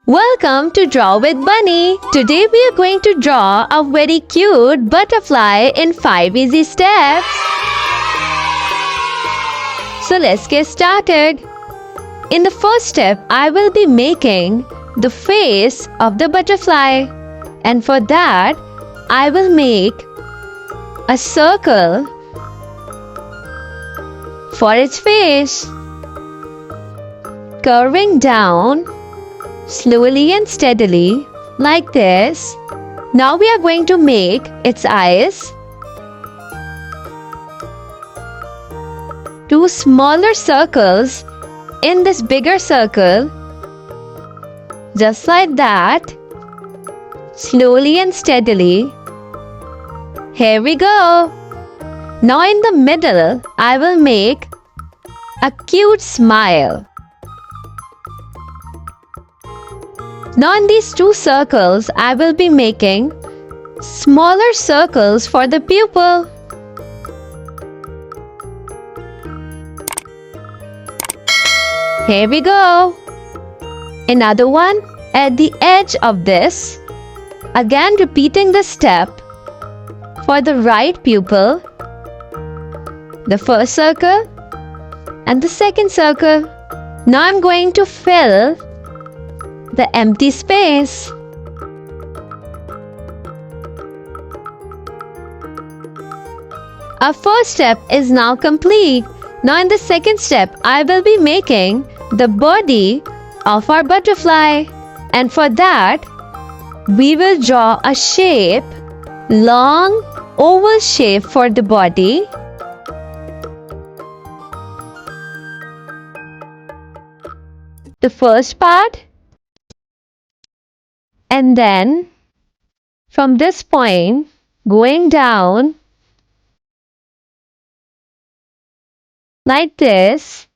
Welcome to Draw with Bunny. Today we are going to draw a very cute butterfly in 5 easy steps. So let's get started. In the first step, I will be making the face of the butterfly. And for that, I will make a circle for its face, curving down slowly and steadily like this. Now we are going to make its eyes. 2 smaller circles in this bigger circle, just like that, slowly and steadily. Here we go. Now in the middle, I will make a cute smile. Now in these 2 circles, I will be making smaller circles for the pupil. Here we go. Another one at the edge of this. Again repeating the step for the right pupil. The first circle and the second circle. Now I'm going to fill the empty space. Our first step is now complete. Now in the second step, I will be making the body of our butterfly. And for that, we will draw a shape, long oval shape for the body. The first part. And then from this point going down like this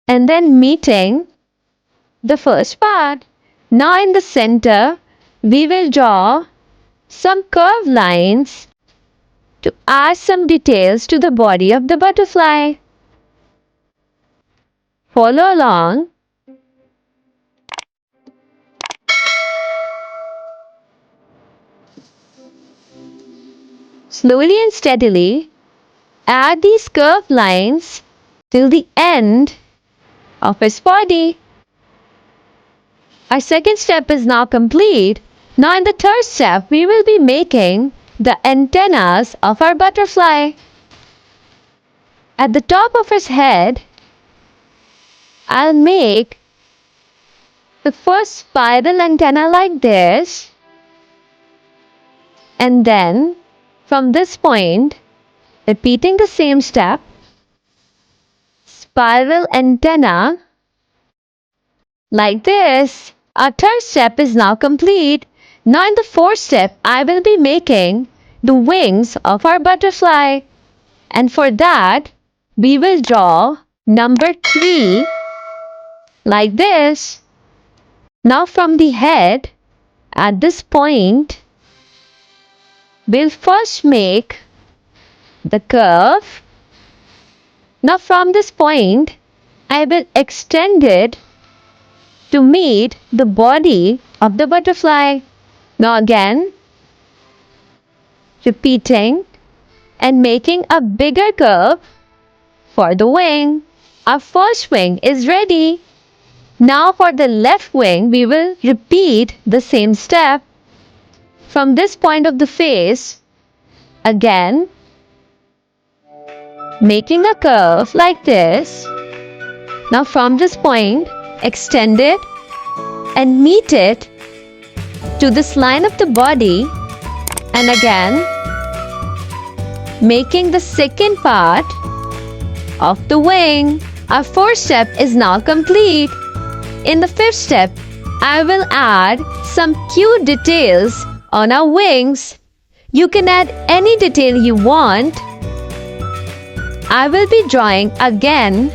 and then meeting the first part. Now in the center we will draw some curved lines to add some details to the body of the butterfly. Follow along. Slowly and steadily, add these curved lines till the end of its body. Our second step is now complete. Now in the third step, we will be making the antennas of our butterfly. At the top of its head, I'll make the first spiral antenna like this. And then from this point, repeating the same step, spiral antenna like this. Our third step is now complete. Now in the fourth step, I will be making the wings of our butterfly. And for that, we will draw number 3 like this. Now from the head, at this point, we'll first make the curve. Now from this point, I will extend it to meet the body of the butterfly. Now again, repeating and making a bigger curve for the wing. Our first wing is ready. Now for the left wing, we will repeat the same step. From this point of the face, again, making a curve like this. Now from this point, extend it and meet it to this line of the body. And again, making the second part of the wing. Our fourth step is now complete. In the fifth step, I will add some cute details on our wings. You can add any detail you want. I will be drawing again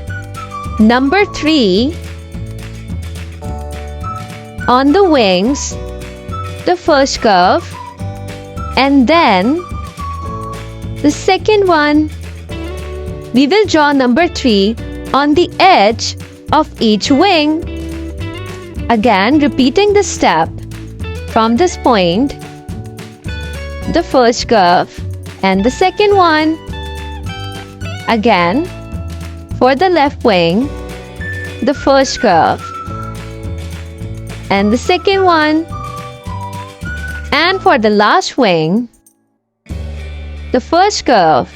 number 3 on the wings, the first curve, and then the second one. We will draw number 3 on the edge of each wing. Again, repeating the step from this point, the first curve and the second one. Again, for the left wing, the first curve and the second one. And for the last wing, the first curve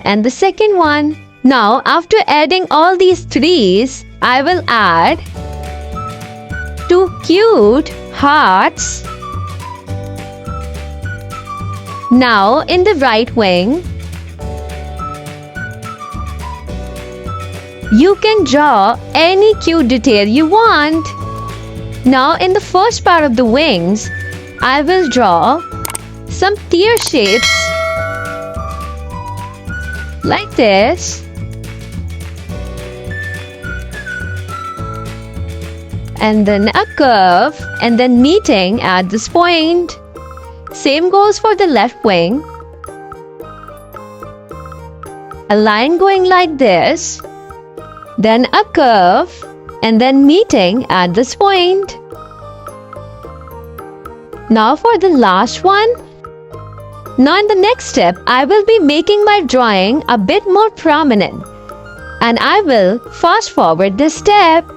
and the second one. Now, after adding all these threes, I will add 2 cute hearts. Now, in the right wing, you can draw any cute detail you want. Now, in the first part of the wings, I will draw some tear shapes like this. And then a curve and then meeting at this point. Same goes for the left wing. A line going like this. Then a curve and then meeting at this point. Now for the last one. Now in the next step, I will be making my drawing a bit more prominent. And I will fast forward this step.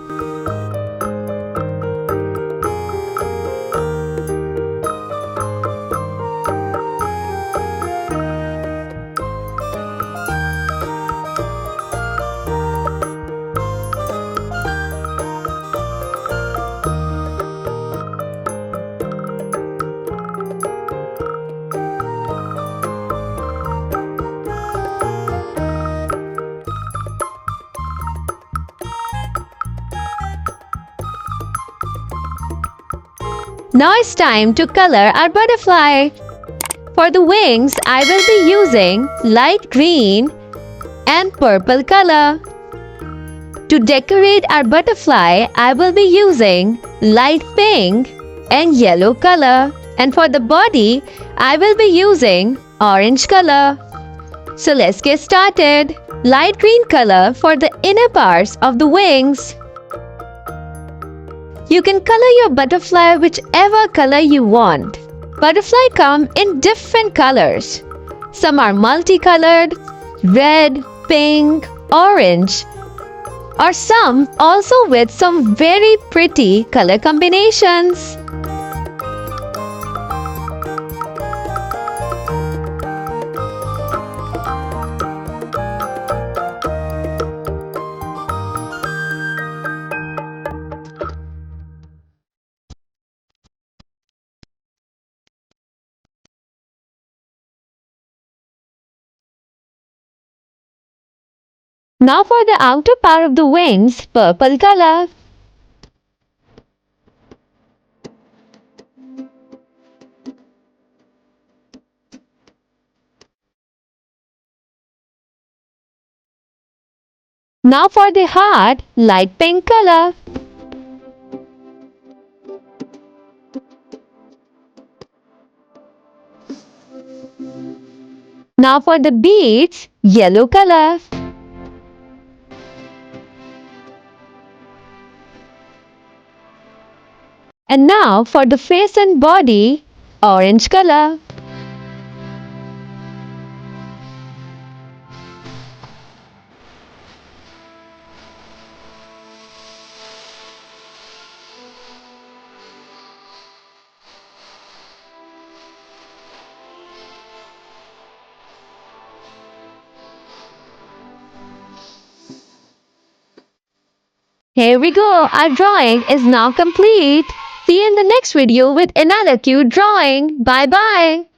Now it's time to color our butterfly. For the wings, I will be using light green and purple color. To decorate our butterfly, I will be using light pink and yellow color. And for the body, I will be using orange color. So let's get started. Light green color for the inner parts of the wings. You can color your butterfly whichever color you want. Butterfly come in different colors. Some are multicolored, red, pink, orange, or some also with some very pretty color combinations. Now for the outer part of the wings, purple color. Now for the heart, light pink color. Now for the beads, yellow color. And now for the face and body, orange color. Here we go, our drawing is now complete. See you in the next video with another cute drawing. Bye bye.